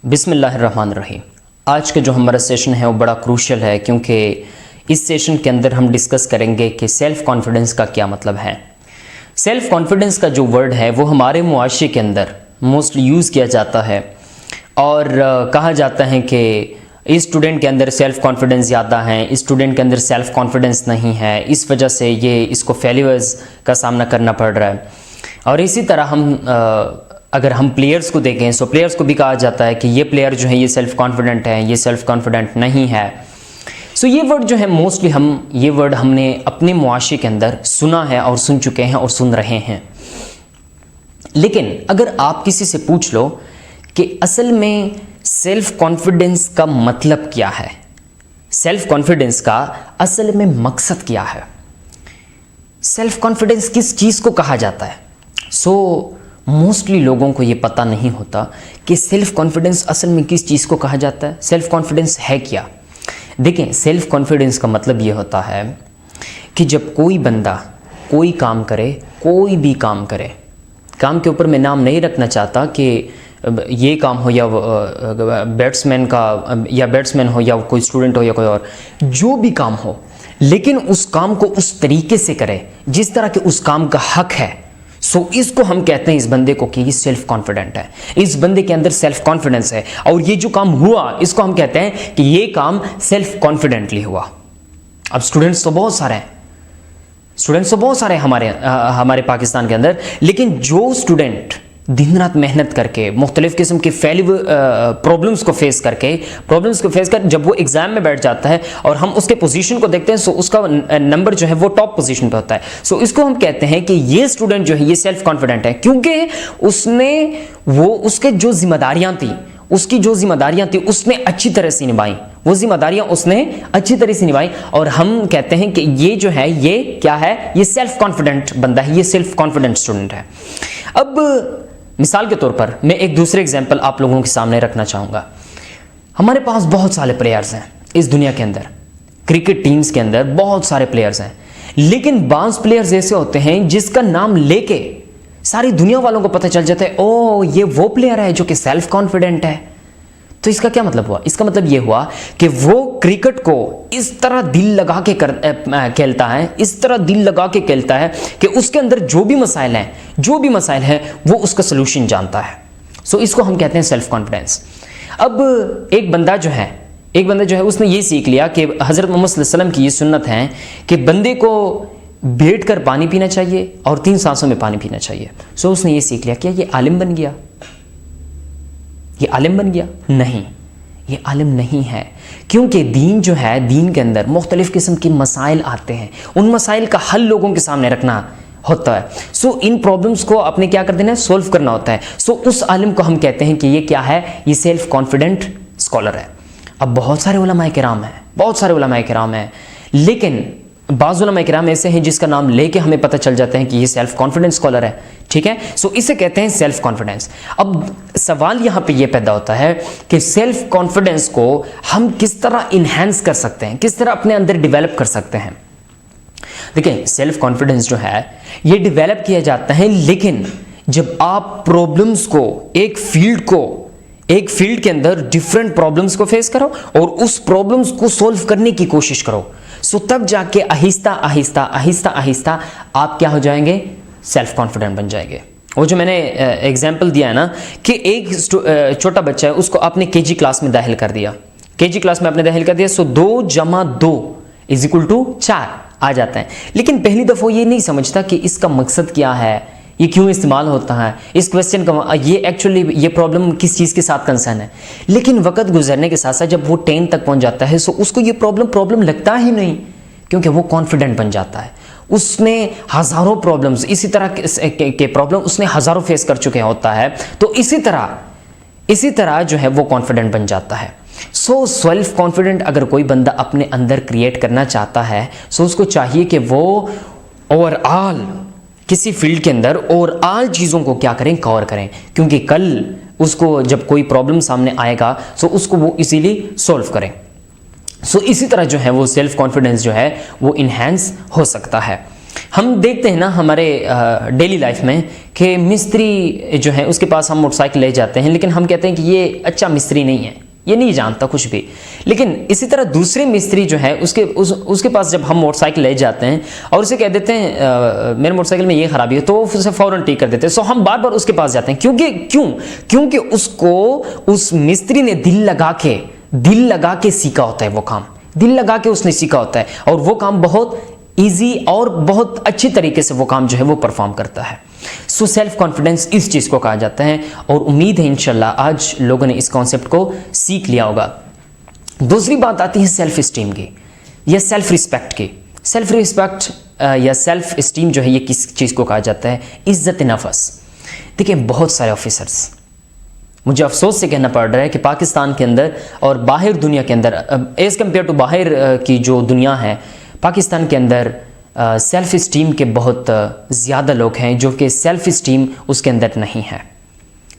بسم اللہ الرحمن الرحیم۔ آج کا جو ہمارا سیشن ہے وہ بڑا کروشل ہے، کیونکہ اس سیشن کے اندر ہم ڈسکس کریں گے کہ سیلف کانفیڈنس کا کیا مطلب ہے۔ سیلف کانفیڈنس کا جو ورڈ ہے وہ ہمارے معاشرے کے اندر موسٹلی یوز کیا جاتا ہے، اور کہا جاتا ہے کہ اس اسٹوڈنٹ کے اندر سیلف کانفیڈنس زیادہ ہے، اس اسٹوڈنٹ کے اندر سیلف کانفیڈنس نہیں ہے، اس وجہ سے اس کو فیلیورز کا سامنا کرنا پڑ رہا ہے۔ اور اسی طرح اگر ہم پلیئرز کو دیکھیں، سو پلیئرز کو بھی کہا جاتا ہے کہ یہ پلیئر جو ہے یہ سیلف کانفیڈنٹ ہے، یہ سیلف کانفیڈنٹ نہیں ہے۔ سو یہ ورڈ جو ہے موسٹلی یہ ورڈ ہم نے اپنے معاشرے کے اندر سنا ہے اور سن چکے ہیں اور سن رہے ہیں۔ لیکن اگر آپ کسی سے پوچھ لو کہ اصل میں سیلف کانفیڈنس کا مطلب کیا ہے، سیلف کانفیڈنس کا اصل میں مقصد کیا ہے، سیلف کانفیڈنس کس چیز کو کہا جاتا ہے، موسٹلی لوگوں کو یہ پتہ نہیں ہوتا کہ سیلف کانفیڈنس اصل میں کس چیز کو کہا جاتا ہے، سیلف کانفیڈنس ہے کیا۔ دیکھیں، سیلف کانفیڈنس کا مطلب یہ ہوتا ہے کہ جب کوئی بندہ کوئی کام کرے، کوئی بھی کام کرے، کام کے اوپر میں نام نہیں رکھنا چاہتا کہ یہ کام ہو یا بیٹسمین ہو یا کوئی اسٹوڈنٹ ہو یا کوئی اور، جو بھی کام ہو، لیکن اس کام کو اس طریقے سے کرے جس طرح کہ اس کام کا حق ہے، اس کو ہم کہتے ہیں اس بندے کو کہ یہ سیلف کانفیڈنٹ ہے، اس بندے کے اندر سیلف کانفیڈنس ہے، اور یہ جو کام ہوا اس کو ہم کہتے ہیں کہ یہ کام سیلف کانفیڈنٹلی ہوا۔ اب اسٹوڈنٹس تو بہت سارے ہمارے پاکستان کے اندر، لیکن جو اسٹوڈنٹ دن رات محنت کر کے مختلف قسم کے پرابلمس کو فیس کر جب وہ ایگزام میں بیٹھ جاتا ہے اور ہم اس کے پوزیشن کو دیکھتے ہیں، اس کا نمبر جو ہے وہ ٹاپ پوزیشن پہ ہوتا ہے، اس کو ہم کہتے ہیں کہ یہ اسٹوڈنٹ جو ہے یہ سیلف کانفیڈنٹ ہے، کیونکہ اس کے جو ذمہ داریاں تھیں اس نے اچھی طرح سے نبھائیں، وہ ذمہ داریاں اس نے اچھی طرح سے نبھائیں، اور ہم کہتے ہیں کہ یہ جو ہے یہ کیا ہے، یہ سیلف کانفیڈنٹ بندہ ہے، یہ سیلف کانفیڈنٹ اسٹوڈنٹ ہے۔ اب مثال کے طور پر میں ایک دوسرے ایگزامپل آپ لوگوں کے سامنے رکھنا چاہوں گا۔ ہمارے پاس بہت سارے پلیئرز ہیں اس دنیا کے اندر، کرکٹ ٹیمز کے اندر بہت سارے پلیئرز ہیں، لیکن بعض پلیئرز ایسے ہوتے ہیں جس کا نام لے کے ساری دنیا والوں کو پتہ چل جاتا ہے، او یہ وہ پلیئر ہے جو کہ سیلف کانفیڈنٹ ہے۔ تو اس کا کیا مطلب ہوا؟ اس کا مطلب یہ ہوا کہ وہ کرکٹ کو اس طرح دل لگا کے کھیلتا ہے کہ اس کے اندر جو بھی مسائل ہیں وہ اس کا سلوشن جانتا ہے۔ اس کو ہم کہتے ہیں سیلف کانفیڈنس۔ اب ایک بندہ جو ہے اس نے یہ سیکھ لیا کہ حضرت محمد صلی اللہ علیہ وسلم کی یہ سنت ہے کہ بندے کو بیٹھ کر پانی پینا چاہیے اور 3 سانسوں میں پانی پینا چاہیے۔ اس نے یہ سیکھ لیا، کیا یہ عالم بن گیا؟ نہیں، یہ عالم نہیں ہے، کیونکہ دین کے اندر مختلف قسم کے مسائل آتے ہیں، ان مسائل کا حل لوگوں کے سامنے رکھنا ہوتا ہے، ان پرابلمز کو اپنے کیا کر دینا ہے، سولو کرنا ہوتا ہے۔ اس عالم کو ہم کہتے ہیں کہ یہ کیا ہے، یہ سیلف کانفیڈنٹ اسکالر ہے۔ اب بہت سارے علماء کرام ہیں، لیکن بعض علماء کرام ایسے ہیں جس کا نام لے کے ہمیں پتہ چل جاتا ہے کہ یہ سیلف کانفیڈنس اسکالر ہے، ٹھیک ہے۔ اسے کہتے ہیں سیلف کانفیڈنس۔ اب سوال یہاں پہ یہ پیدا ہوتا ہے کہ سیلف کانفیڈنس کو ہم کس طرح انہینس کر سکتے ہیں، کس طرح اپنے اندر ڈیولپ کر سکتے ہیں۔ دیکھیں، سیلف کانفیڈنس جو ہے یہ ڈیولپ کیا جاتا ہے، لیکن جب آپ پرابلمس کو ایک فیلڈ کے اندر ڈیفرنٹ پرابلمس کو فیس کرو اور اس پرابلمس کو سولو کرنے کی کوشش کرو، تب جا کے آہستہ آپ کیا ہو جائیں گے، سیلف کانفیڈنٹ بن جائیں گے۔ وہ جو میں نے ایگزامپل دیا ہے نا کہ ایک چھوٹا بچہ ہے، اس کو آپ نے KG کلاس میں داخل کر دیا، 2 + 2 = 4 آ جاتا ہے، لیکن پہلی دفعہ یہ نہیں سمجھتا کہ اس کا مقصد کیا ہے، یہ کیوں استعمال ہوتا ہے، اس کویسچن کا یہ پرابلم کس چیز کے ساتھ کنسرن ہے۔ لیکن وقت گزرنے کے ساتھ جب وہ 10 تک پہنچ جاتا ہے، اس کو یہ پرابلم لگتا ہی نہیں، کیونکہ وہ کانفیڈنٹ بن جاتا ہے۔ اس نے ہزاروں پرابلمز، اسی طرح کے پرابلم اس نے ہزاروں فیس کر چکے ہوتا ہے، تو اسی طرح جو ہے وہ کانفیڈنٹ بن جاتا ہے۔ سیلف کانفیڈنٹ اگر کوئی بندہ اپنے اندر کریٹ کرنا چاہتا ہے، اس کو چاہیے کہ وہ اوور آل کسی فیلڈ کے اندر چیزوں کو کیا کریں، کور کریں، کیونکہ کل اس کو جب کوئی پرابلم سامنے آئے گا اس کو وہ ایزیلی سولو کریں۔ اسی طرح جو ہے وہ سیلف کانفیڈنس جو ہے وہ انہینس ہو سکتا ہے۔ ہم دیکھتے ہیں نا ہمارے ڈیلی لائف میں کہ مستری جو ہے اس کے پاس ہم موٹر سائیکل لے جاتے ہیں، لیکن ہم کہتے ہیں کہ یہ اچھا مستری نہیں ہے، یہ نہیں جانتا کچھ بھی. لیکن اسی طرح دوسرے مستری جو ہے اس کے پاس جب ہم موٹر سائیکل لے جاتے ہیں اور اسے کہہ دیتے ہیں میرے موٹر سائیکل میں یہ خرابی ہے، تو وہ اسے فوراً ٹھیک کر دیتے ہیں. سو ہم بار بار اس کے پاس جاتے ہیں. کیونکہ اس کو اس مستری نے دل لگا کے سیکھا ہوتا ہے، وہ کام دل لگا کے اس نے سیکھا ہوتا ہے، اور وہ کام بہت ایزی اور بہت اچھی طریقے سے وہ کام جو ہے وہ پرفارم کرتا ہے. سو سیلف کانفیڈنس اس چیز کو کہا جاتا ہے، اور امید ہے انشاءاللہ آج لوگوں نے اس کانسیپٹ کو سیکھ لیا ہوگا. دوسری بات آتی ہے سیلف اسٹیم کی یا سیلف رسپیکٹ کی. سیلف رسپیکٹ یا سیلف اسٹیم جو ہے یہ کس چیز کو کہا جاتا ہے؟ عزت نفس. دیکھیں بہت سارے آفیسرز، مجھے افسوس سے کہنا پڑ رہا ہے کہ پاکستان کے اندر اور باہر دنیا کے اندر ایز کمپیئر ٹو باہر کی جو دنیا ہے، پاکستان کے اندر سیلف اسٹیم کے بہت زیادہ لوگ ہیں جو کہ سیلف اسٹیم اس کے اندر نہیں ہے،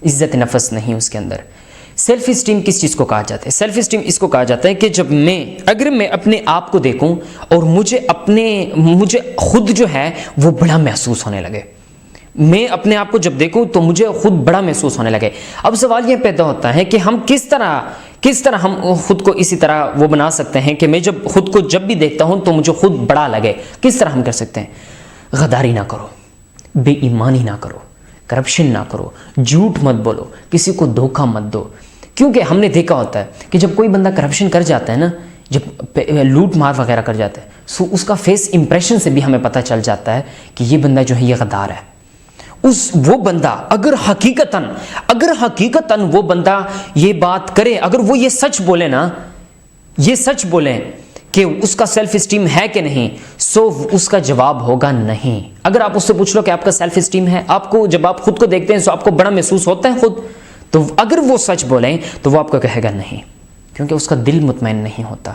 عزت نفس نہیں اس کے اندر. سیلف اسٹیم کس چیز کو کہا جاتا ہے؟ سیلف اسٹیم اس کو کہا جاتا ہے کہ جب اگر میں اپنے آپ کو دیکھوں اور مجھے خود جو ہے وہ بڑا محسوس ہونے لگے. میں اپنے آپ کو جب دیکھوں تو مجھے خود بڑا محسوس ہونے لگے. اب سوال یہ پیدا ہوتا ہے کہ ہم کس طرح ہم خود کو اسی طرح وہ بنا سکتے ہیں کہ میں خود کو جب بھی دیکھتا ہوں تو مجھے خود بڑا لگے. کس طرح ہم کر سکتے ہیں؟ غداری نہ کرو، بے ایمانی نہ کرو، کرپشن نہ کرو، جھوٹ مت بولو، کسی کو دھوکہ مت دو. کیونکہ ہم نے دیکھا ہوتا ہے کہ جب کوئی بندہ کرپشن کر جاتا ہے نا، جب لوٹ مار وغیرہ کر جاتا ہے، سو اس کا فیس امپریشن سے بھی ہمیں پتہ چل جاتا ہے کہ یہ بندہ جو ہے یہ غدار ہے. وہ بندہ اگر حقیقتاً وہ بندہ یہ بات کرے، اگر وہ یہ سچ بولیں کہ اس کا سیلف اسٹیم ہے کہ نہیں، سو اس کا جواب ہوگا نہیں. اگر آپ اس سے پوچھ لو کہ آپ کا سیلف اسٹیم ہے، آپ کو جب آپ خود کو دیکھتے ہیں سو آپ کو بڑا محسوس ہوتا ہے خود، تو اگر وہ سچ بولیں تو وہ آپ کو کہے گا نہیں، کیونکہ اس کا دل مطمئن نہیں ہوتا.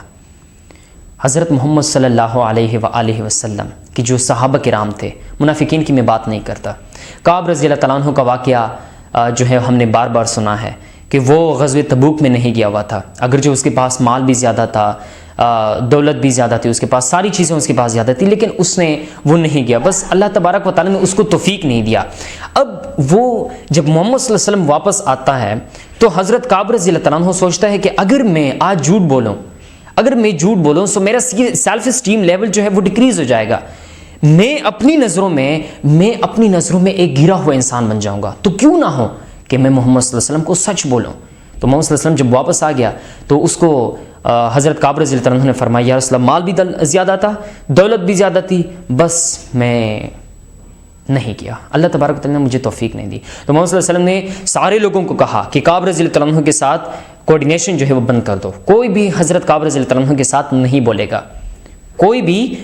حضرت محمد صلی اللہ علیہ وآلہ وسلم کی جو صحابہ کرام تھے، منافقین کی میں بات نہیں کرتا، کعب رضی اللہ تعالیٰ عنہ کا واقعہ جو ہے ہم نے بار بار سنا ہے کہ وہ غزوہ تبوک میں نہیں گیا ہوا تھا. اگر جو اس کے پاس مال بھی زیادہ تھا، دولت بھی زیادہ تھی، اس کے پاس ساری چیزیں اس کے پاس زیادہ تھی، لیکن اس نے وہ نہیں گیا. بس اللہ تبارک و تعالیٰ نے اس کو توفیق نہیں دیا. اب وہ جب محمد صلی اللہ علیہ وسلم واپس آتا ہے تو حضرت کعب رضی اللہ تعالیٰ عنہ سوچتا ہے کہ اگر میں آج جھوٹ بولوں سو میرا سیلف اسٹیم لیول جو ہے وہ ڈکریز ہو جائے گا. میں اپنی نظروں میں ایک گرا ہوا انسان بن جاؤں گا. تو کیوں نہ ہو کہ میں محمد صلی اللہ علیہ وسلم کو سچ بولوں. تو محمد صلی اللہ علیہ وسلم جب واپس آ گیا تو اس کو حضرت کعب رضی اللہ عنہ نے فرمایا، یا رسول اللہ مال بھی زیادہ تھا، دولت بھی زیادہ تھی، بس میں نہیں کیا، اللہ تبارک و تعالیٰ نے مجھے توفیق نہیں دی. تو محمد صلی اللہ علیہ وسلم نے سارے لوگوں کو کہا کہ کعب رضی اللہ عنہ کے ساتھ کوارڈینیشن جو ہے وہ بند کر دو. کوئی بھی حضرت کعب رضی اللہ عنہ کے ساتھ نہیں بولے گا، کوئی بھی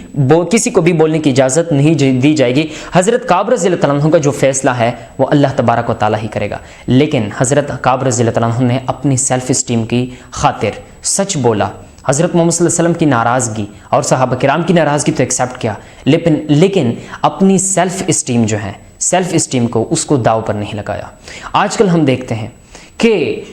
کسی کو بھی بولنے کی اجازت نہیں دی جائے گی. حضرت کعب رضی اللہ عنہ کا جو فیصلہ ہے وہ اللہ تبارک و تعالیٰ ہی کرے گا. لیکن حضرت کعب رضی اللہ عنہ نے اپنی سیلف اسٹیم کی خاطر سچ بولا. حضرت محمد صلی اللہ علیہ وسلم کی ناراضگی اور صحابہ کرام کی ناراضگی تو ایکسیپٹ کیا، لیکن اپنی سیلف اسٹیم جو ہے، سیلف اسٹیم کو اس کو داؤ پر نہیں لگایا. آج کل ہم دیکھتے ہیں کہ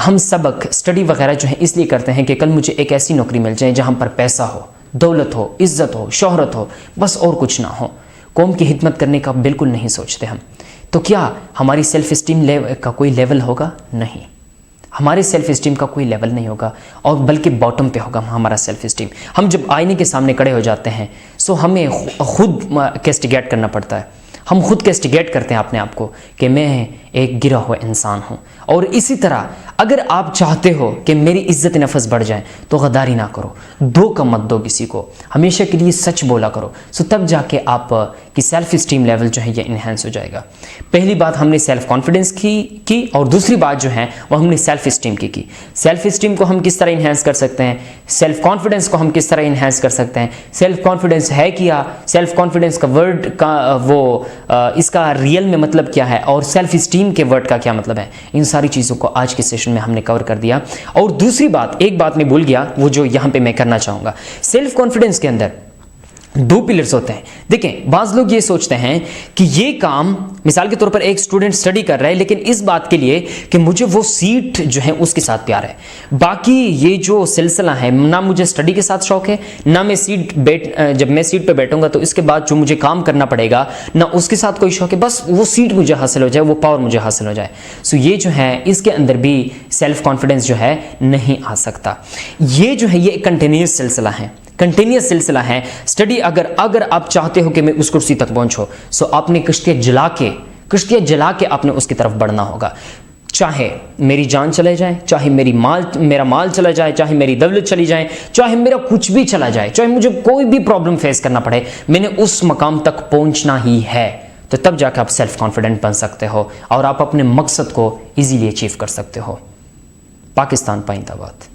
ہم سبق اسٹڈی وغیرہ جو ہے اس لیے کرتے ہیں کہ کل مجھے ایک ایسی نوکری مل جائے جہاں پر پیسہ ہو، دولت ہو، عزت ہو، شہرت ہو، بس اور کچھ نہ ہو. قوم کی خدمت کرنے کا بالکل نہیں سوچتے ہم. تو کیا ہماری سیلف اسٹیم کا کوئی لیول ہوگا؟ نہیں، ہمارے سیلف اسٹیم کا کوئی لیول نہیں ہوگا، اور بلکہ باٹم پہ ہوگا ہمارا سیلف اسٹیم. ہم جب آئینے کے سامنے کھڑے ہو جاتے ہیں سو ہمیں خود کیسٹیگیٹ کرنا پڑتا ہے. ہم خود کیسٹیگیٹ کرتے ہیں اپنے آپ کو کہ میں ایک گرا ہوا انسان ہوں. اور اسی طرح اگر آپ چاہتے ہو کہ میری عزت نفس بڑھ جائیں تو غداری نہ کرو، دھوکہ مت دو کسی کو، ہمیشہ کے لیے سچ بولا کرو. سو تب جا کے آپ کی سیلف اسٹیم لیول جو ہے یہ انہینس ہو جائے گا. پہلی بات ہم نے سیلف کانفیڈنس کی اور دوسری بات جو ہے وہ ہم نے سیلف اسٹیم کی. سیلف اسٹیم کو ہم کس طرح انہینس کر سکتے ہیں، سیلف کانفیڈنس کو ہم کس طرح انہینس کر سکتے ہیں، سیلف کانفیڈنس ہے کیا، سیلف کانفیڈنس کا ورڈ کا اس کا ریئل میں مطلب کیا ہے، اور سیلف اسٹیم کے ورڈ کا کیا مطلب ہے، ان ساری چیزوں کو آج کے سیشن میں ہم نے کور کر دیا. اور دوسری بات، ایک بات میں بھول گیا، وہ جو یہاں پہ میں کرنا چاہوں گا. سیلف کانفیڈنس کے اندر دو پلرز ہوتے ہیں. دیکھیں بعض لوگ یہ سوچتے ہیں کہ یہ کام مثال کے طور پر ایک اسٹوڈنٹ اسٹڈی کر رہا ہے لیکن اس بات کے لیے کہ مجھے وہ سیٹ جو ہے اس کے ساتھ پیار ہے، باقی یہ جو سلسلہ ہے نہ مجھے اسٹڈی کے ساتھ شوق ہے، نہ میں جب میں سیٹ پہ بیٹھوں گا تو اس کے بعد جو مجھے کام کرنا پڑے گا نہ اس کے ساتھ کوئی شوق ہے، بس وہ سیٹ مجھے حاصل ہو جائے، وہ پاور مجھے حاصل ہو جائے. سو یہ جو ہے اس کے اندر بھی سیلف کانفیڈنس جو ہے نہیں آ سکتا. یہ جو ہے یہ ایک کنٹینیوس سلسلہ ہے. اسٹڈی اگر آپ چاہتے ہو کہ میں اس کرسی تک پہنچو، سو آپ نے کشتیاں جلا کے آپ نے اس کی طرف بڑھنا ہوگا. چاہے میری جان چلے جائے، چاہے میرا مال چلا جائے، چاہے میری دولت چلی جائے، چاہے میرا کچھ بھی چلا جائے، چاہے مجھے کوئی بھی پرابلم فیس کرنا پڑے، میں نے اس مقام تک پہنچنا ہی ہے. تو تب جا کے آپ سیلف کانفیڈنٹ بن سکتے ہو اور آپ اپنے مقصد کو ایزیلی اچیو کر سکتے ہو. پاکستان پائندہ باد.